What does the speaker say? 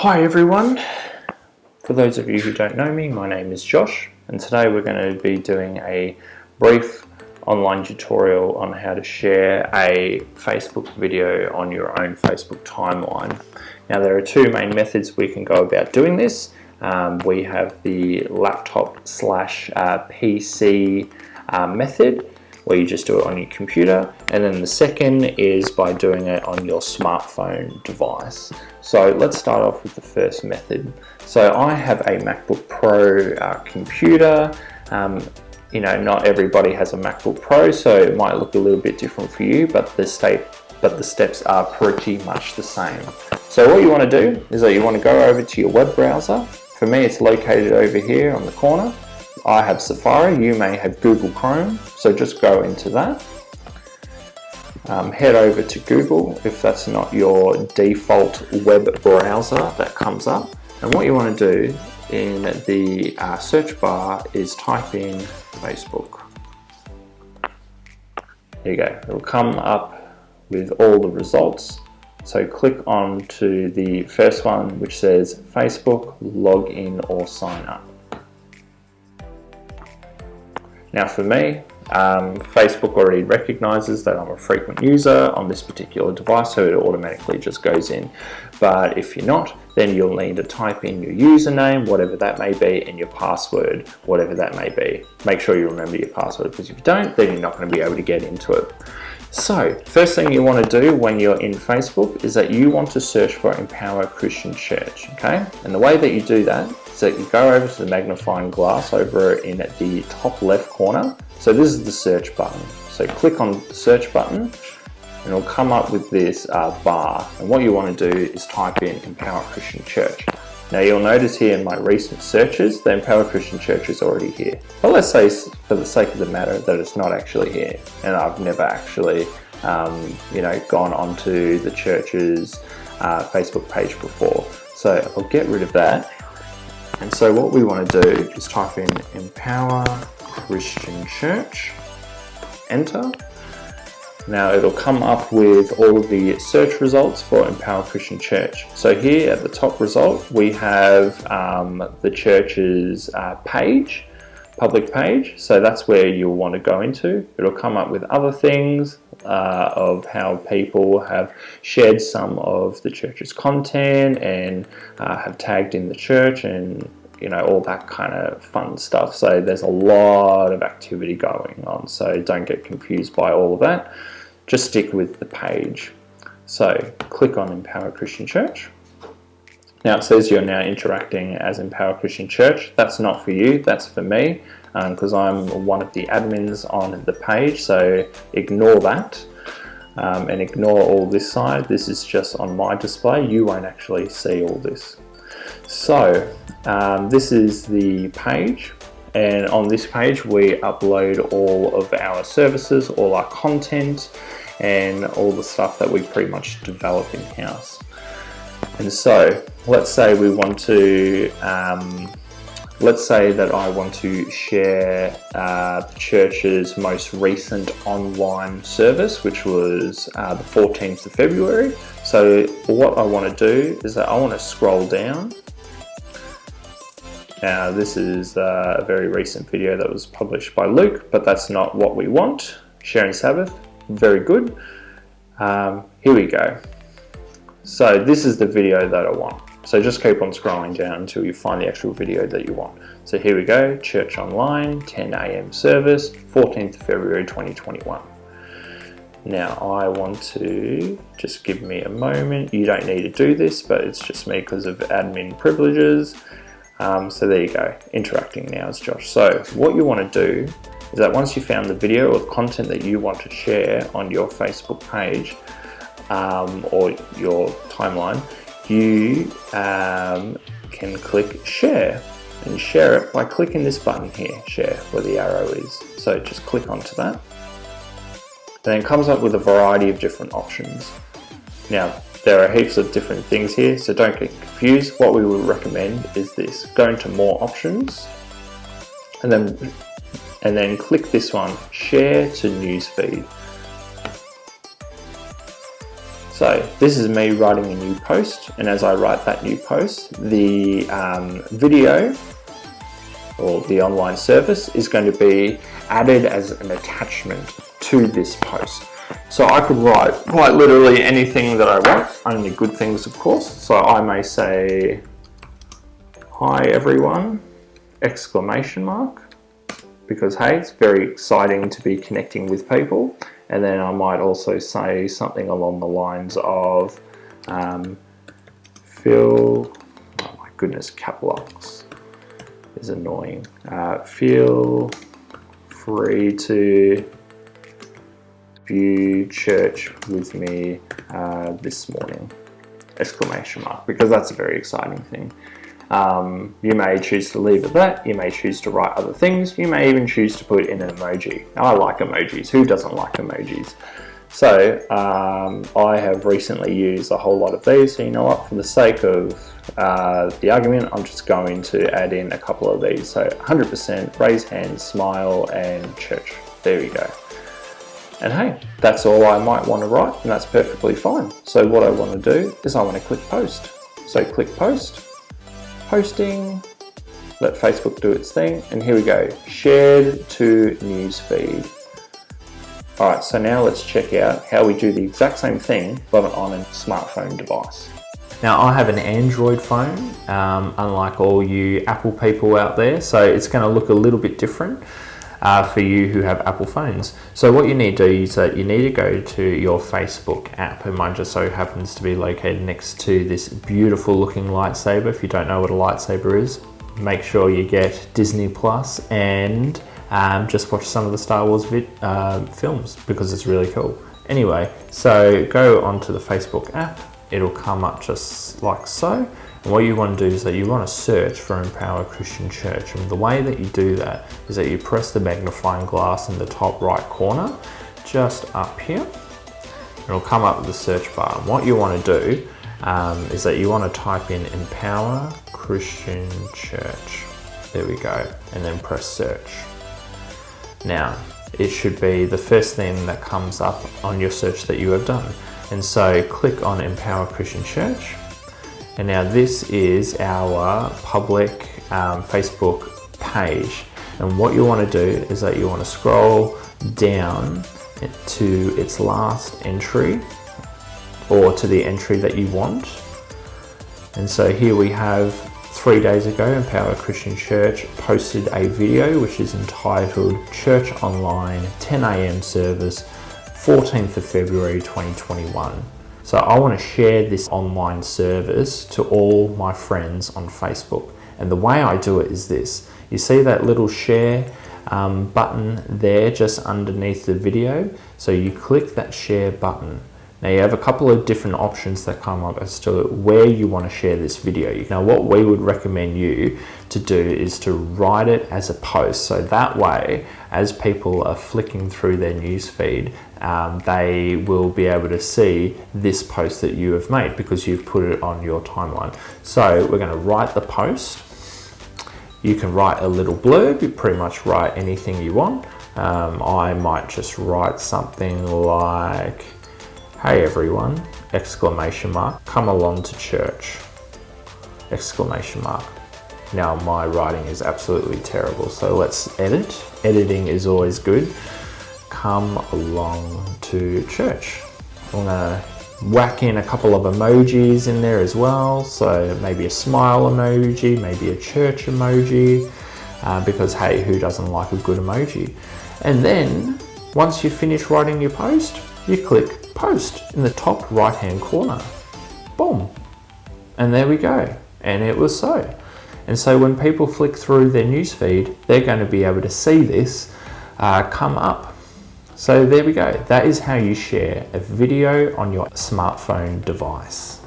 Hi everyone, for those of you who don't know me, my name is Josh, and today we're going to be doing a brief online tutorial on how to share a Facebook video on your own Facebook timeline. Now there are two main methods we can go about doing this. We have the laptop/PC method, where you just do it on your computer, and then the second is by doing it on your smartphone device. So let's start off with the first method. So I have a MacBook Pro computer. Not everybody has a MacBook Pro, so it might look a little bit different for you, but the steps are pretty much the same. So what you want to do is that you want to go over to your web browser. For me, it's located over here on the corner. I have Safari, you may have Google Chrome, so just go into that. Head over to Google if that's not your default web browser that comes up. And what you want to do in the search bar is type in Facebook. There you go, it will come up with all the results. So click on to the first one which says Facebook login or sign up. Now for me, Facebook already recognizes that I'm a frequent user on this particular device, so it automatically just goes in. But if you're not, then you'll need to type in your username, whatever that may be, and your password, whatever that may be. Make sure you remember your password, because if you don't, then you're not going to be able to get into it. So, first thing you want to do when you're in Facebook is that you want to search for Empower Christian Church, okay? And the way that you do that is that you go over to the magnifying glass over in the top left corner. So this is the search button. So click on the search button and it'll come up with this bar. And what you want to do is type in Empower Christian Church. Now you'll notice here in my recent searches, the Empower Christian Church is already here. But let's say for the sake of the matter that it's not actually here. And I've never actually gone onto the church's Facebook page before. So I'll get rid of that. And so what we want to do is type in Empower Christian Church, enter. Now it'll come up with all of the search results for Empower Christian Church. So here at the top result we have the church's page, public page, so that's where you'll want to go into. It'll come up with other things of how people have shared some of the church's content and have tagged in the church and all that kind of fun stuff. So there's a lot of activity going on, so don't get confused by all of that. Just stick with the page. So click on Empower Christian Church. Now it says you're now interacting as Empower Christian Church. That's not for you, that's for me, because I'm one of the admins on the page, so ignore that. And ignore all this side. This is just on my display. You won't actually see all this. So this is the page, and on this page we upload all of our services, all our content, and all the stuff that we pretty much develop in-house. And so let's say we want to let's say that I want to share the church's most recent online service, which was the 14th of February. So what I want to do is that I want to scroll down. Now this is a very recent video that was published by Luke, but that's not what we want. Sharing Sabbath, very good. Here we go. So this is the video that I want. So just keep on scrolling down until you find the actual video that you want. So here we go, Church Online, 10 AM service, 14th of February 2021. Now I want to, just give me a moment. You don't need to do this, but it's just me because of admin privileges. So there you go, interacting now as Josh. So what you want to do is that once you found the video or content that you want to share on your Facebook page or your timeline, you can click share and share it by clicking this button here, share, where the arrow is. So just click onto that. And then it comes up with a variety of different options. Now, there are heaps of different things here, so don't get confused. What we would recommend is this. Go into more options and then click this one, share to newsfeed. So this is me writing a new post, and as I write that new post, the video or the online service is going to be added as an attachment to this post. So I could write quite literally anything that I want, only good things of course. So I may say, "Hi everyone," exclamation mark, because hey, it's very exciting to be connecting with people. And then I might also say something along the lines of, feel, oh my goodness, cap locks is annoying. Feel free to view church with me this morning, exclamation mark, because that's a very exciting thing. You may choose to leave it that, you may choose to write other things, you may even choose to put in an emoji. I like emojis, who doesn't like emojis? So I have recently used a whole lot of these, so you know what, for the sake of the argument, I'm just going to add in a couple of these. So 100%, raise hands, smile, and church. There you go. And hey, that's all I might want to write, and that's perfectly fine. So what I want to do is I want to click post. So click post. Posting, let Facebook do its thing, and here we go, shared to newsfeed. Alright, so now let's check out how we do the exact same thing, but on a smartphone device. Now I have an Android phone, unlike all you Apple people out there, so it's going to look a little bit different for you who have Apple phones. So what you need to do is that you need to go to your Facebook app, and mine just so happens to be located next to this beautiful looking lightsaber. If you don't know what a lightsaber is, make sure you get Disney Plus and just watch some of the Star Wars films, because it's really cool. Anyway, so go onto the Facebook app, it'll come up just like so. And what you want to do is that you want to search for Empower Christian Church, and the way that you do that is that you press the magnifying glass in the top right corner, just up here. It'll come up with the search bar. And what you want to do is that you want to type in Empower Christian Church. There we go, and then press search. Now, it should be the first thing that comes up on your search that you have done. And so click on Empower Christian Church. And now this is our public Facebook page. And what you want to do is that you want to scroll down to its last entry, or to the entry that you want. And so here we have 3 days ago, Empower Christian Church posted a video which is entitled Church Online 10 a.m. service, 14th of February 2021. So I want to share this online service to all my friends on Facebook. And the way I do it is this. You see that little share button there just underneath the video? So you click that share button. Now you have a couple of different options that come up as to where you want to share this video. Now what we would recommend you to do is to write it as a post. So that way, as people are flicking through their newsfeed, they will be able to see this post that you have made because you've put it on your timeline. So we're going to write the post. You can write a little blurb. You pretty much write anything you want. I might just write something like, "Hey everyone, exclamation mark, come along to church, exclamation mark." Now my writing is absolutely terrible, so let's edit. Editing is always good. Come along to church. I'm gonna whack in a couple of emojis in there as well. So maybe a smile emoji, maybe a church emoji, because hey, who doesn't like a good emoji? And then once you finish writing your post, you click post in the top right hand corner. Boom. And there we go. And it was so. And so when people flick through their newsfeed, they're going to be able to see this come up. So there we go. That is how you share a video on your smartphone device.